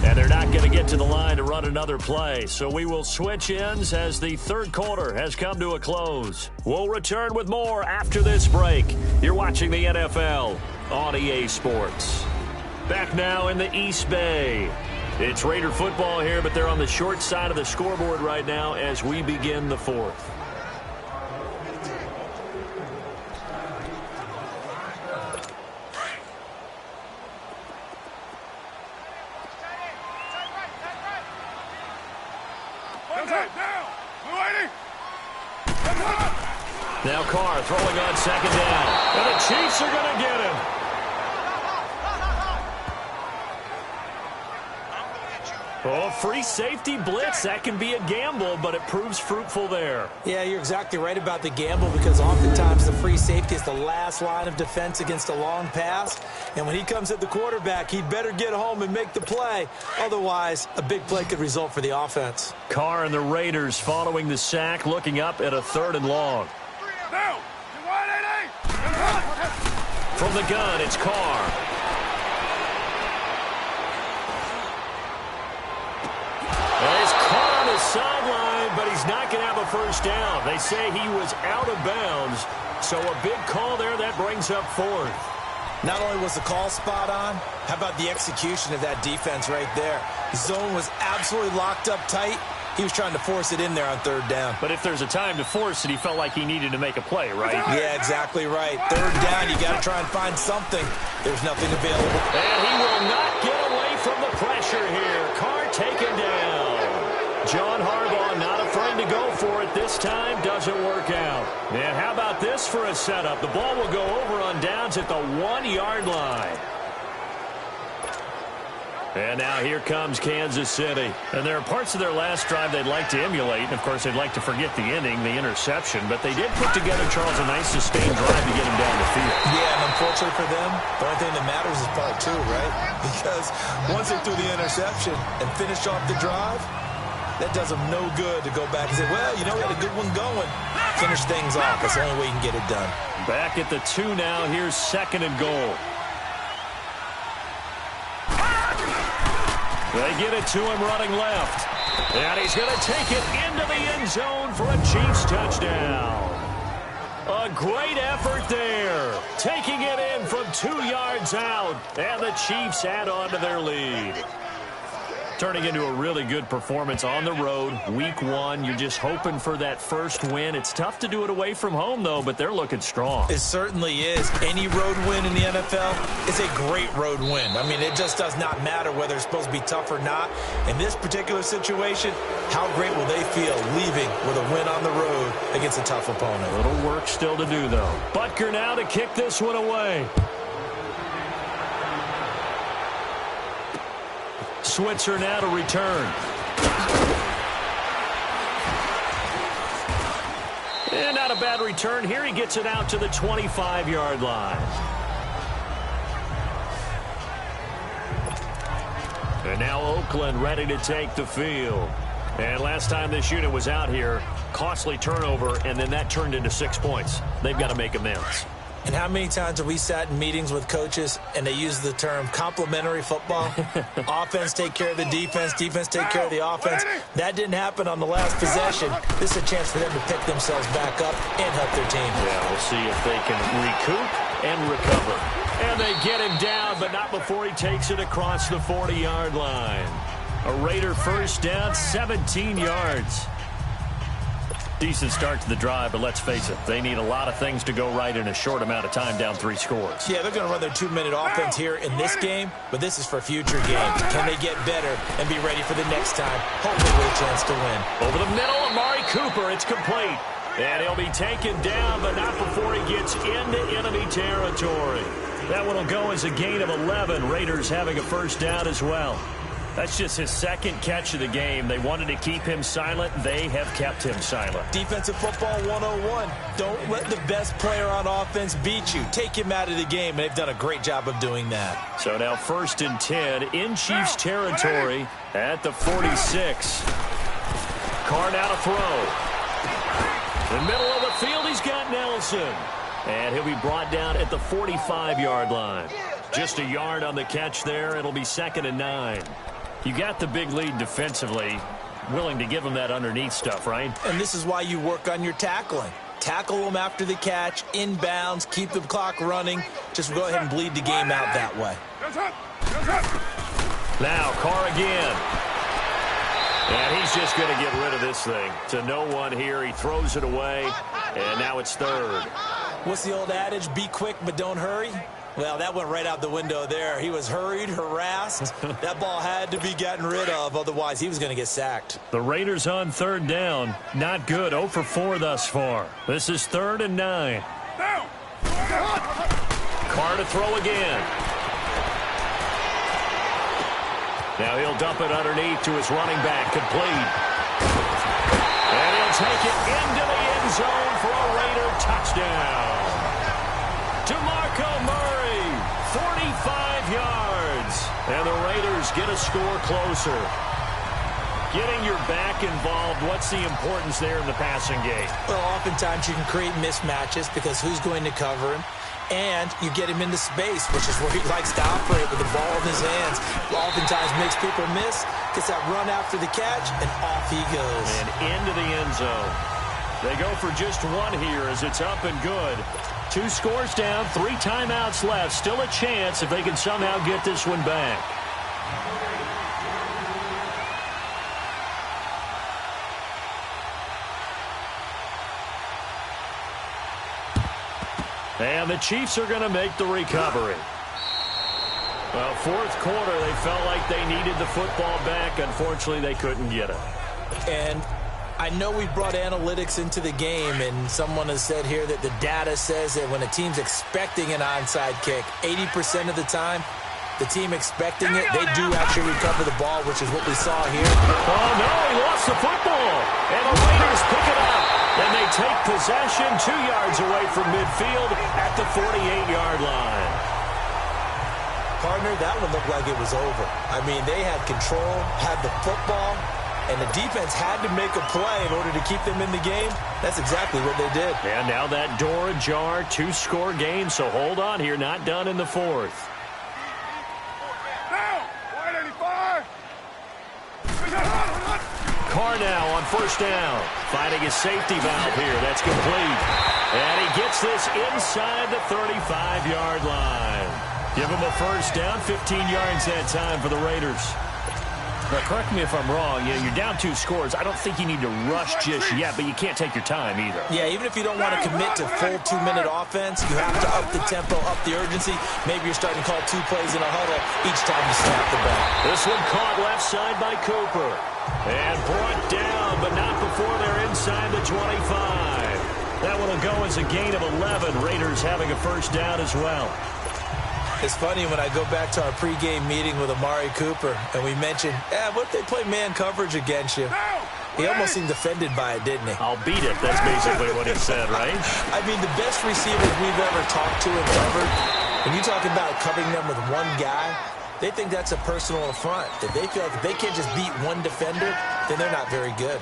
And they're not going to get to the line to run another play, so we will switch ends as the third quarter has come to a close. We'll return with more after this break. You're watching the NFL on EA Sports. Back now in the East Bay. It's Raider football here, but they're on the short side of the scoreboard right now as we begin the fourth. Now Carr throwing on 2nd down. And the Chiefs are going to get him. Oh, free safety blitz. That can be a gamble, but it proves fruitful there. Yeah, you're exactly right about the gamble because oftentimes the free safety is the last line of defense against a long pass. And when he comes at the quarterback, he'd better get home and make the play. Otherwise, a big play could result for the offense. Carr and the Raiders following the sack, looking up at a 3rd and long. From the gun, it's Carr. He's caught on the sideline, but he's not going to have a first down. They say he was out of bounds, so a big call there that brings up 4th. Not only was the call spot on, how about the execution of that defense right there? The zone was absolutely locked up tight. He was trying to force it in there on 3rd down. But if there's a time to force it, he felt like he needed to make a play, right? Yeah, exactly right. 3rd down, you got to try and find something. There's nothing available. And he will not get away from the pressure here. Carr taken down. John Harbaugh not afraid to go for it this time. Doesn't work out. And how about this for a setup? The ball will go over on downs at the 1-yard line. And now here comes Kansas City. And there are parts of their last drive they'd like to emulate. And, of course, they'd like to forget the ending, the interception. But they did put together, Charles, a nice sustained drive to get him down the field. Yeah, and unfortunately for them, the only thing that matters is part 2, right? Because once they threw the interception and finished off the drive, that does them no good to go back and say, well, you know, we had a good one going. Finish things off. That's the only way you can get it done. Back at the 2 now. Here's 2nd and goal. They get it to him running left. And he's going to take it into the end zone for a Chiefs touchdown. A great effort there. Taking it in from 2 yards out. And the Chiefs add on to their lead. Turning into a really good performance on the road. Week 1, you're just hoping for that first win. It's tough to do it away from home, though, but they're looking strong. It certainly is. Any road win in the NFL is a great road win. I mean, it just does not matter whether it's supposed to be tough or not. In this particular situation, how great will they feel leaving with a win on the road against a tough opponent? A little work still to do, though. Butker now to kick this one away. Switzer now to return. And not a bad return here. He gets it out to the 25-yard line. And now Oakland ready to take the field. And last time this unit was out here, costly turnover, and then that turned into 6 points. They've got to make amends. And how many times have we sat in meetings with coaches and they use the term complementary football? Offense take care of the defense, defense take care of the offense. That didn't happen on the last possession. This is a chance for them to pick themselves back up and help their team. Yeah, we'll see if they can recoup and recover. And they get him down, but not before he takes it across the 40-yard line. A Raider first down, 17 yards. Decent start to the drive, but let's face it, they need a lot of things to go right in a short amount of time, down 3 scores. Yeah, they're going to run their 2-minute offense here in this game, but this is for future games. Can they get better and be ready for the next time? Hopefully with a chance to win. Over the middle, Amari Cooper, it's complete. And he'll be taken down, but not before he gets into enemy territory. That one will go as a gain of 11. Raiders having a first down as well. That's just his 2nd catch of the game. They wanted to keep him silent. They have kept him silent. Defensive football 101. Don't let the best player on offense beat you. Take him out of the game, and they've done a great job of doing that. So now 1st and 10 in Chiefs territory at the 46. Carr now to throw. In the middle of the field, he's got Nelson. And he'll be brought down at the 45-yard line. Just a yard on the catch there. It'll be 2nd and 9. You got the big lead defensively, willing to give them that underneath stuff, right? And this is why you work on your tackling. Tackle them after the catch, inbounds, keep the clock running. Just go ahead and bleed the game out that way. Now Carr again. And he's just going to get rid of this thing. To no one here. He throws it away, and now it's 3rd. What's the old adage? Be quick, but don't hurry. Well, that went right out the window there. He was hurried, harassed. That ball had to be gotten rid of, otherwise he was going to get sacked. The Raiders on 3rd down. Not good. 0 for 4 thus far. This is 3rd and 9. Carr to throw again. Now he'll dump it underneath to his running back, complete. And he'll take it into the end zone for a Raider touchdown. DeMarco Murray, 45 yards. And the Raiders get a score closer. Getting your back involved, what's the importance there in the passing game? Well, oftentimes you can create mismatches because who's going to cover him? And you get him into space, which is where he likes to operate with the ball in his hands. Oftentimes makes people miss, gets that run after the catch, and off he goes. And into the end zone. They go for just one here as it's up and good. 2 scores down, 3 timeouts left. Still a chance if they can somehow get this one back. And the Chiefs are going to make the recovery. Well, fourth quarter, they felt like they needed the football back. Unfortunately, they couldn't get it. And I know we brought analytics into the game, and someone has said here that the data says that when a team's expecting an onside kick, 80% of the time, the team expecting it, they do actually recover the ball, which is what we saw here. Oh, no, he lost the football. And the Raiders pick it up. And they take possession 2 yards away from midfield at the 48-yard line. Partner, that one looked like it was over. I mean, they had control, had the football, and the defense had to make a play in order to keep them in the game. That's exactly what they did. And now that door ajar, 2-score game, so hold on here, not done in the fourth. Carr now on first down, finding his safety valve here. That's complete. And he gets this inside the 35-yard line. Give him a first down, 15 yards that time for the Raiders. Now, correct me if I'm wrong. You're down 2 scores. I don't think you need to rush just yet, but you can't take your time either. Yeah, even if you don't want to commit to full 2-minute offense, you have to up the tempo, up the urgency. Maybe you're starting to call 2 plays in a huddle each time you snap the ball. This one caught left side by Cooper. And brought down, but not before they're inside the 25. That one will go as a gain of 11. Raiders having a first down as well. It's funny when I go back to our pregame meeting with Amari Cooper, and we mentioned, what if they play man coverage against you? He almost seemed offended by it, didn't he? I'll beat it. That's basically what he said, right? I mean, the best receivers we've ever talked to and covered, when you talk about covering them with one guy, they think that's a personal affront. If they feel like if they can't just beat one defender, then they're not very good.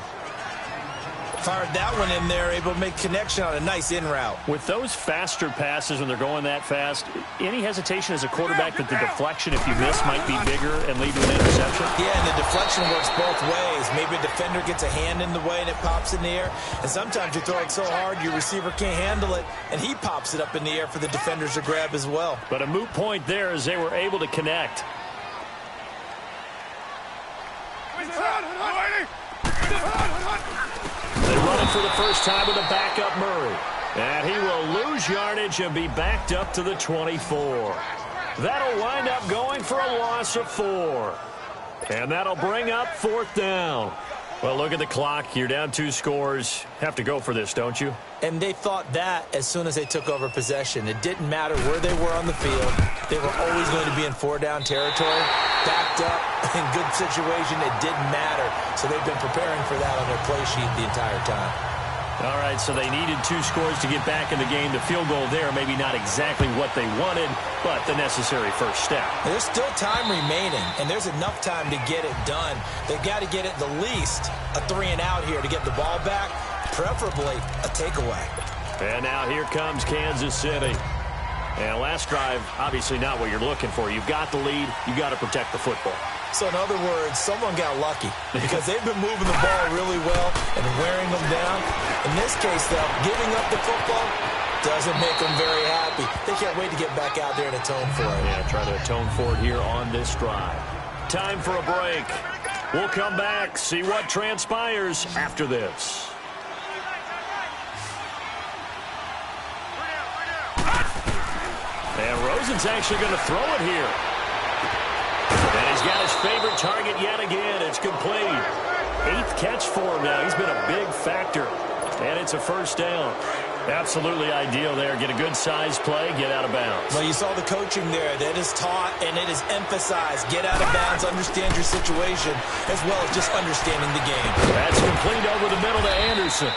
Fired that one in there, able to make connection on a nice in route. With those faster passes when they're going that fast, any hesitation as a quarterback that the deflection, if you miss, might be bigger and lead to an interception? Yeah, and the deflection works both ways. Maybe a defender gets a hand in the way and it pops in the air. And sometimes you throw it so hard your receiver can't handle it, and he pops it up in the air for the defenders to grab as well. But a moot point there as they were able to connect. They run it for the first time with a backup Murray. And he will lose yardage and be backed up to the 24. That'll wind up going for a loss of 4. And that'll bring up 4th down. Well, look at the clock. You're down 2 scores. Have to go for this, don't you? And they thought that as soon as they took over possession. It didn't matter where they were on the field. They were always going to be in 4-down territory. Backed up, in good situation, it didn't matter. So they've been preparing for that on their play sheet the entire time. All right, so they needed 2 scores to get back in the game. The field goal there, maybe not exactly what they wanted, but the necessary first step. There's still time remaining, and there's enough time to get it done. They've got to get at the least a 3-and-out here to get the ball back, preferably a takeaway. And now here comes Kansas City. And last drive, obviously not what you're looking for. You've got the lead. You've got to protect the football. So in other words, someone got lucky because they've been moving the ball really well and wearing them down. In this case, though, giving up the football doesn't make them very happy. They can't wait to get back out there and atone for it. Yeah, try to atone for it here on this drive. Time for a break. We'll come back, see what transpires after this. And Rosen's actually going to throw it here. And he's got his favorite target yet again. It's complete. 8th catch for him now. He's been a big factor. And it's a first down. Absolutely ideal there. Get a good size play, get out of bounds. Well, you saw the coaching there. That is taught and it is emphasized. Get out of bounds, understand your situation, as well as just understanding the game. That's complete over the middle to Anderson.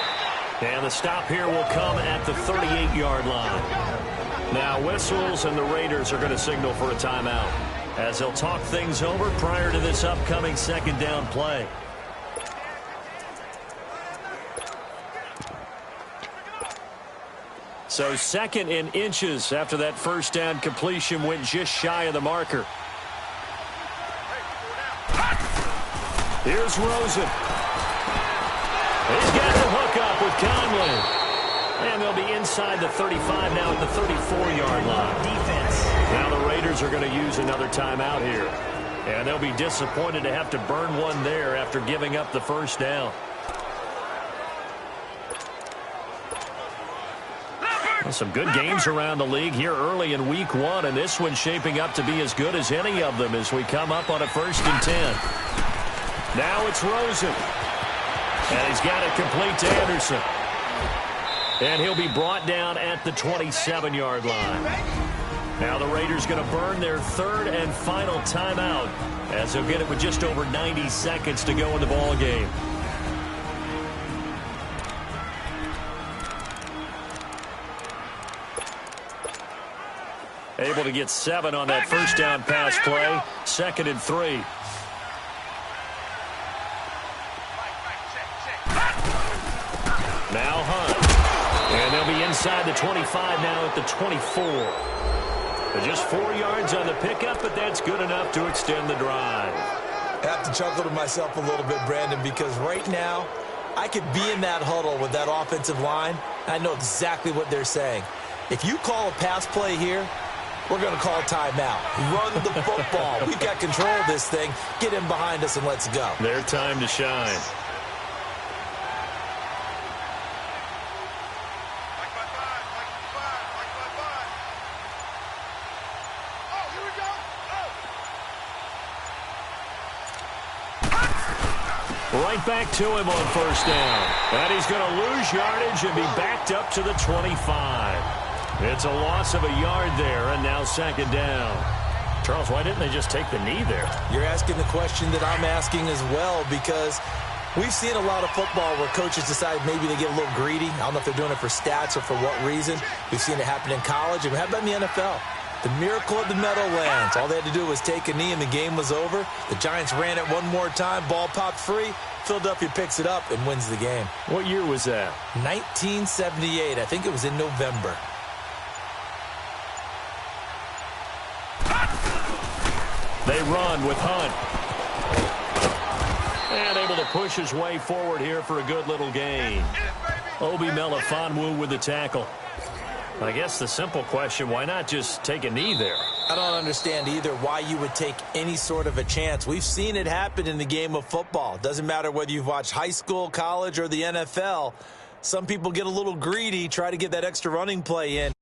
And the stop here will come at the 38-yard line. Now whistles and the Raiders are going to signal for a timeout as they'll talk things over prior to this upcoming second down play. So second in inches after that first down completion went just shy of the marker. Here's Rosen. He's got the hook up with Conley. And they'll be inside the 35 now at the 34-yard line. Defense. Now the Raiders are going to use another timeout here. And they'll be disappointed to have to burn one there after giving up the first down. Well, some good games around the league here early in week 1, and this one's shaping up to be as good as any of them as we come up on a 1st and 10. Now it's Rosen. And he's got it complete to Anderson. And he'll be brought down at the 27-yard line. Now the Raiders going to burn their 3rd and final timeout as they'll get it with just over 90 seconds to go in the ball game. Able to get 7 on that first down pass play. 2nd and 3. Now Hunt. And they'll be inside the 25 now at the 24. But just 4 yards on the pickup, but that's good enough to extend the drive. I have to chuckle to myself a little bit, Brandon, because right now I could be in that huddle with that offensive line. I know exactly what they're saying. If you call a pass play here, we're going to call a timeout. Run the football. We've got control of this thing. Get in behind us and let's go. Their time to shine. Right back to him on first down. And he's going to lose yardage and be backed up to the 25. It's a loss of a yard there, and now 2nd down. Charles, why didn't they just take the knee there? You're asking the question that I'm asking as well, because we've seen a lot of football where coaches decide maybe they get a little greedy. I don't know if they're doing it for stats or for what reason. We've seen it happen in college, and how about in the NFL? The miracle of the Meadowlands. All they had to do was take a knee, and the game was over. The Giants ran it one more time. Ball popped free. Philadelphia picks it up and wins the game. What year was that? 1978. I think it was in November. They run with Hunt. And able to push his way forward here for a good little gain. Obi Melifonwu with the tackle. I guess the simple question, why not just take a knee there? I don't understand either why you would take any sort of a chance. We've seen it happen in the game of football. Doesn't matter whether you've watched high school, college, or the NFL. Some people get a little greedy, try to get that extra running play in.